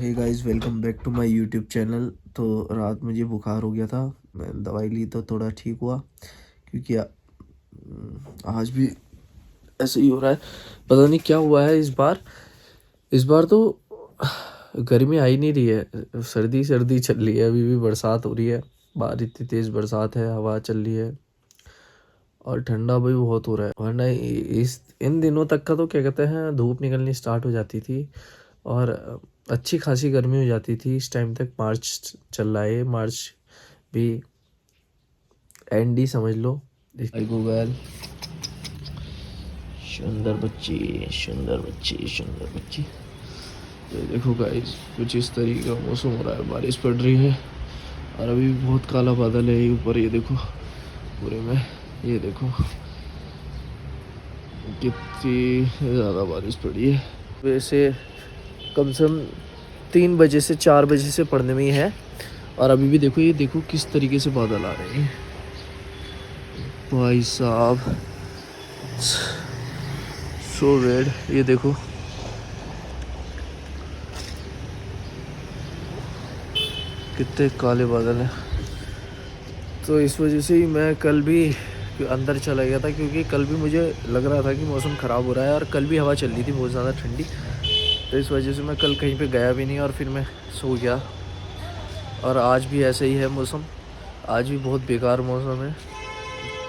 Hey guys, welcome back to my YouTube channel. तो रात मुझे बुखार हो गया था। मैं दवाई ली तो थोड़ा ठीक हुआ, क्योंकि आज भी ऐसे ही हो रहा है। पता नहीं क्या हुआ है इस बार तो गर्मी आ ही नहीं रही है। सर्दी सर्दी चल रही है। अभी भी बरसात हो रही है, बाहर इतनी तेज़ बरसात है, हवा चल रही है और ठंडा भी बहुत हो रहा है। वरना इस इन दिनों तक का तो क्या कहते हैं, धूप निकलनी स्टार्ट हो जाती थी और अच्छी खासी गर्मी हो जाती थी। इस टाइम तक मार्च चल रहा है, मार्च भी एंड ही समझ लो। गूगल, सुंदर बच्ची सुंदर बच्ची सुंदर बच्ची। तो देखो गाइस, कुछ इस तरीके का मौसम हो रहा है, बारिश पड़ रही है और अभी भी बहुत काला बादल है ऊपर। ये देखो पूरे में, ये देखो कितनी ज़्यादा बारिश पड़ी है। वैसे कम से कम 3 बजे से 4 बजे से पढ़ने में ही है और अभी भी देखो, ये देखो किस तरीके से बादल आ रहे हैं भाई साहब। सो रेड, ये देखो कितने काले बादल हैं। तो इस वजह से ही मैं कल भी अंदर चला गया था, क्योंकि कल भी मुझे लग रहा था कि मौसम ख़राब हो रहा है और कल भी हवा चल रही थी बहुत ज़्यादा ठंडी। तो इस वजह से मैं कल कहीं पे गया भी नहीं और फिर मैं सो गया। और आज भी ऐसे ही है मौसम, आज भी बहुत बेकार मौसम है।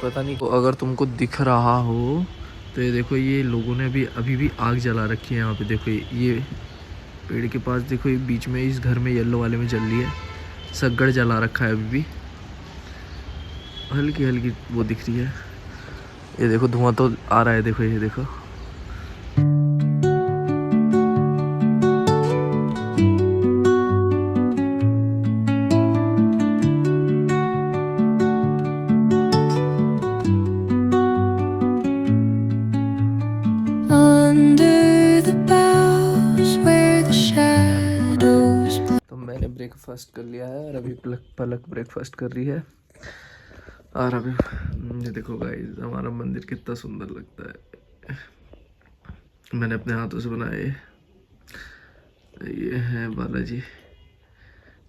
पता नहीं, अगर तुमको दिख रहा हो तो ये देखो, ये लोगों ने भी अभी भी आग जला रखी है यहाँ पे। देखो ये पेड़ के पास देखो, ये बीच में इस घर में येलो वाले में जल रही है, सगड़ जला रखा है। अभी भी हल्की हल्की वो दिख रही है। ये देखो धुआं तो आ रहा है, देखो ये देखो। तो मैंने ब्रेकफास्ट कर लिया है और अभी पलक ब्रेकफास्ट कर रही है। और अभी ये देखो गाइस, हमारा मंदिर कितना सुंदर लगता है। मैंने अपने हाथों से बनाए। ये है बालाजी,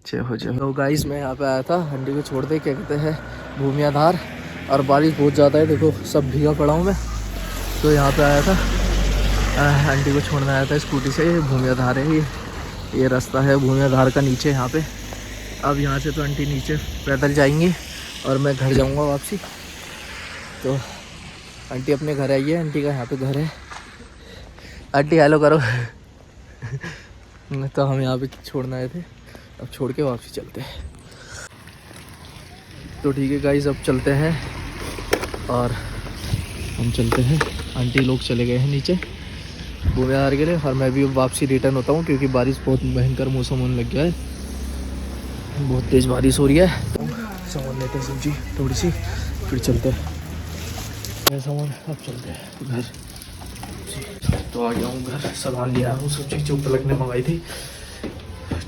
जय हो जय हो। तो गाइस, मैं यहाँ पे आया था हंडी को छोड़ दे, क्या कहते हैं, भूमियाधार। और बारिश बहुत ज़्यादा है, देखो सब भीगा पड़ा हूँ मैं। तो यहाँ पे आया था, आंटी को छोड़ने आया था स्कूटी से। भूमियाधार है ये रास्ता है भूमियाधार का नीचे यहाँ पे। अब यहाँ से तो आंटी नीचे पैदल जाएंगी और मैं घर जाऊँगा वापसी। तो आंटी अपने घर आई है, आंटी का यहाँ पे घर है। आंटी हेलो करो। तो हम यहाँ पे छोड़ने आए थे, अब छोड़ के वापसी चलते हैं। तो ठीक है गाइस, अब चलते हैं और हम चलते हैं। आंटी लोग चले गए हैं नीचे भूमियाधार के लिए और मैं भी वापसी रिटर्न होता हूँ, क्योंकि बारिश बहुत भयंकर मौसम होने लग गया है, बहुत तेज़ बारिश हो रही है। सामान लेते हैं, सब्जी थोड़ी सी, फिर चलते हैं सामान। अब चलते हैं घर। तो आ गया हूँ घर, सामान लिया हूँ, सब्जी जो पलक ने मंगाई थी,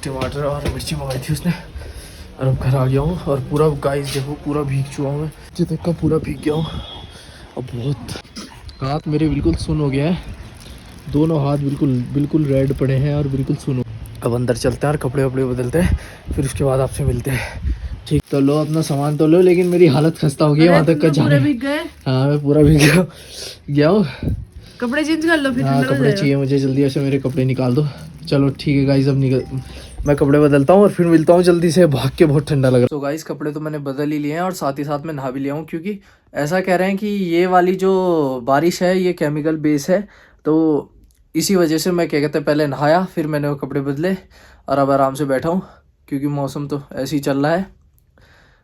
टमाटर और मिर्ची मंगाई थी उसने। और अब घर आ गया हूँ और पूरा गाइस देखो, पूरा भीग चुका हूँ मैं, जितने का पूरा भीग गया हूँ। अब बहुत हाथ मेरे बिल्कुल सुन हो गया है, दोनों हाथ बिल्कुल रेड पड़े हैं और बिल्कुल सुनो। अब अंदर चलते हैं और कपड़े वपड़े बदलते हैं, फिर उसके बाद आपसे मिलते हैं। ठीक, तो लो अपना सामान तो लो, लेकिन मेरी हालत खस्ता हो गई वहाँ तक का जाने। हाँ, मैं पूरा भीग गया हूँ। कपड़े चेंज कर लो फिर। हाँ, कपड़े चाहिए मुझे जल्दी, ऐसे मेरे कपड़े निकाल दो। चलो ठीक है गाइस, अब मैं कपड़े बदलता हूँ और फिर मिलता हूँ जल्दी से, भाग के बहुत ठंडा लग रहा है। तो गाइस, कपड़े तो मैंने बदल ही लिए हैं और साथ ही साथ में नहा भी लिया हूँ, क्योंकि ऐसा कह रहे हैं कि ये वाली जो बारिश है ये केमिकल बेस है। तो इसी वजह से मैं क्या कहते हैं, पहले नहाया, फिर मैंने वो कपड़े बदले और अब आराम से बैठा हूँ, क्योंकि मौसम तो ऐसे ही चल रहा है।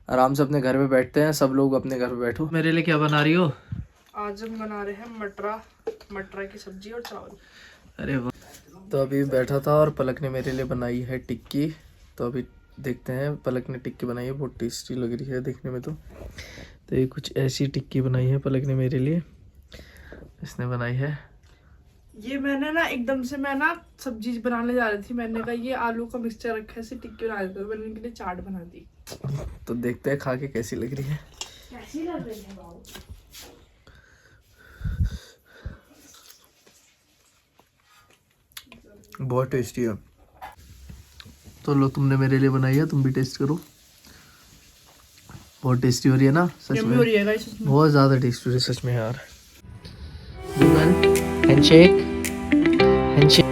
आराम से अपने घर पे बैठते हैं, सब लोग अपने घर पे बैठो। मेरे लिए क्या बना रही हो? आज हम बना रहे हैं मटरा की सब्जी और चावल। अरे वाह। तो अभी बैठा था और पलक ने मेरे लिए बनाई है टिक्की। तो अभी देखते हैं, पलक ने टिक्की बनाई है, बहुत टेस्टी लग रही है देखने में। तो ये कुछ ऐसी टिक्की बनाई है पलक ने मेरे लिए, इसने बनाई है। ये मैंने ना एकदम से, मैं ना सब्जी बनाने जा रही थी, मैंने कहा ये आलू का मिक्सचर रखा है, इसे टिक्की बना देते, मैंने इनके लिए चाट बना दी। तो देखते हैं खा के कैसी लग रही है। कैसी लग रही है बाबू? बहुत टेस्टी है। तो लो, तुमने मेरे लिए बनाई है, तुम भी टेस्ट करो। बहुत टेस्टी हो रही है ना सच यम्मी में, हो रही है गाइस इसमें। बहुत ज़्यादा टेस्टी हो रही है सच में यार। Handshake handshake.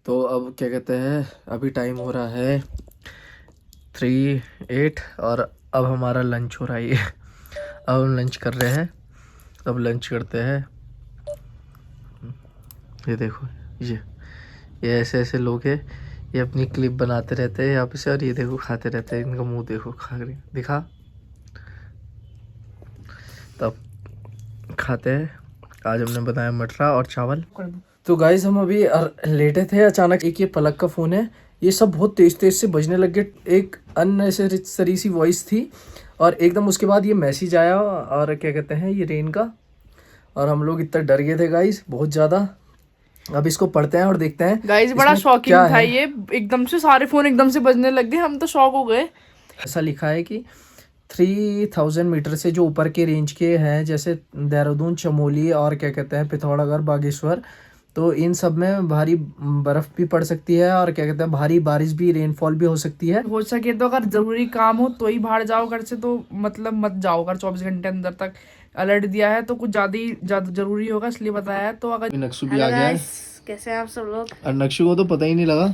तो अब क्या कहते हैं, अभी टाइम हो रहा है 3:08 और अब हमारा लंच हो रहा है। ये अब हम लंच कर रहे हैं, अब लंच करते हैं। ये देखो, ये ऐसे ऐसे लोग हैं, ये अपनी क्लिप बनाते रहते हैं यहाँ पे से, और ये देखो खाते रहते हैं। इनका मुंह देखो, खा रही दिखा। तब खाते हैं। आज हमने बनाया मटरा और चावल। तो गाइज हम अभी लेटे थे, अचानक एक ये पलक का फ़ोन है, ये सब बहुत तेज तेज से बजने लग गए। एक अननेसेसरी सी वॉइस थी और एकदम उसके बाद ये मैसेज आया, और क्या कहते हैं, ये रेन का। और हम लोग इतना डर गए थे गाइज, बहुत ज़्यादा। अब इसको पढ़ते हैं और देखते हैं गाइस बड़ा इसमें शॉकिंग क्या था है। ये, एकदम से सारे फोन एकदम से बजने लग गए, हम तो शॉक हो गए। ऐसा लिखा है कि 3000 मीटर से जो ऊपर के रेंज के हैं, जैसे देहरादून, चमोली और क्या कहते हैं पिथौरागढ़, बागेश्वर, तो इन सब में भारी बर्फ़ भी पड़ सकती है, और क्या कहते हैं भारी बारिश भी, रेनफॉल भी हो सकती है। हो सके तो अगर जरूरी काम हो तो ही बाहर जाओ घर से, तो मतलब मत जाओ घर 24 घंटे अंदर तक। अलर्ट दिया है तो कुछ ज्यादा जरूरी होगा इसलिए बताया है। तो अगर नक्शु भी आ गया है, कैसे हैं आप सब लोग। और नक्शु को तो पता ही नहीं लगा।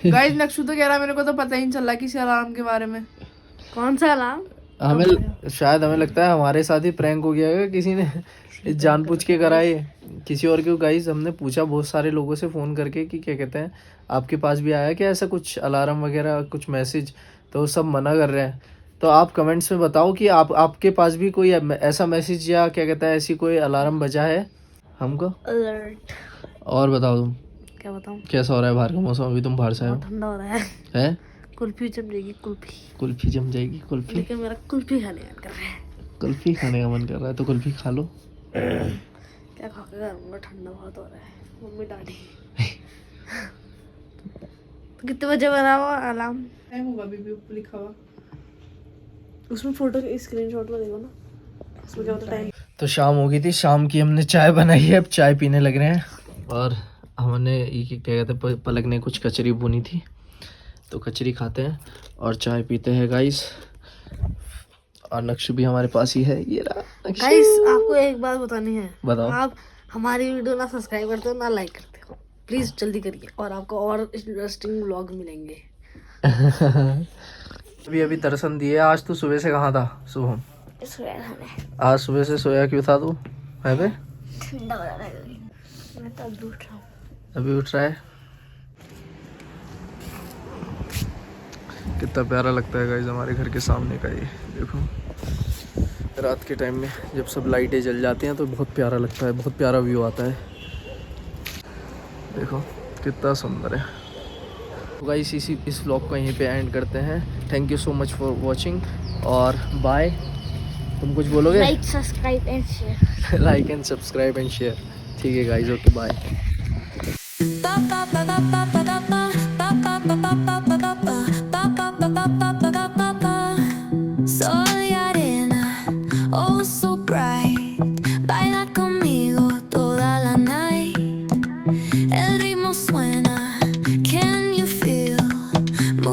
गाइस नक्शु तो कह रहा है मेरे को तो पता ही नहीं चला किसी अलार्म के बारे में। कौन सा अलार्म? हमें लगता है हमारे साथ ही प्रैंक हो गया है, किसी ने जानबूझ के करा है किसी और के। गाइस हमने पूछा बहुत सारे लोगों से फ़ोन करके कि क्या कहते हैं, आपके पास भी आया क्या ऐसा कुछ अलार्म वगैरह, कुछ मैसेज, तो सब मना कर रहे हैं। तो आप कमेंट्स में बताओ कि आपके पास भी कोई ऐसा मैसेज या क्या कहता है ऐसी कोई अलार्म बजा है हमको। अलर्ट। और बताओ तुम, क्या बताऊं, कैसा हो रहा है बाहर का मौसम? अभी तुम बाहर से आए हो। ठंडा हो रहा है। हैं? कुल्फी जम जाएगी, कुल्फी जम जाएगी। कुल्फी, लेकिन मेरा कुल्फी खाने का मन कर रहा है। कुल्फी खाने का मन कर रहा है तो कुल्फी खा लो। क्या खा के करूँगा, ठंडा बहुत हो रहा है, मम्मी डांटी। तो कितने बजे बना हुआ अलार्म? टाइम होगा अभी भी ऊपर लिखा हुआ, उसमें फोटो स्क्रीनशॉट में देखो ना, उसमें क्या होता टाइम। तो शाम हो गई थी, शाम की हमने चाय बनाई है, अब चाय पीने लग रहे हैं। और हमने ये क्या कहते हैं, पलक ने कुछ कचरी भुनी थी, तो कचरी खाते हैं और चाय पीते हैं गाइस। और नक्शु भी हमारे पास ही है, ये रहा नक्शु। गाइस आपको एक बात बतानी है। बताओ। आप हमारी वीडियो ना सब्सक्राइब करते हो ना लाइक करते हो, प्लीज जल्दी करिए और आपको और इंटरेस्टिंग व्लॉग मिलेंगे। अभी दर्शन दिए। आज तू सुबह से कहाँ था शुभम? आज सुबह से सोया क्यों था तू? है बे? ठंडा हो रहा है, मैं तो अभी उठ रहा हूँ। अभी उठ रहा है। कितना प्यारा लगता है गाइस हमारे घर के सामने का ये देखो, रात के टाइम में जब सब लाइटें जल जाती हैं तो बहुत प्यारा लगता है, बहुत प्यारा व्यू आता है। देखो कितना सुंदर है। तो गाइस इस व्लॉग को यहीं पे एंड करते हैं। Thank you so much for watching और बाय। तुम कुछ बोलोगे? Like subscribe and share. Like and subscribe and share. ठीक है गाइस, ओके बाय।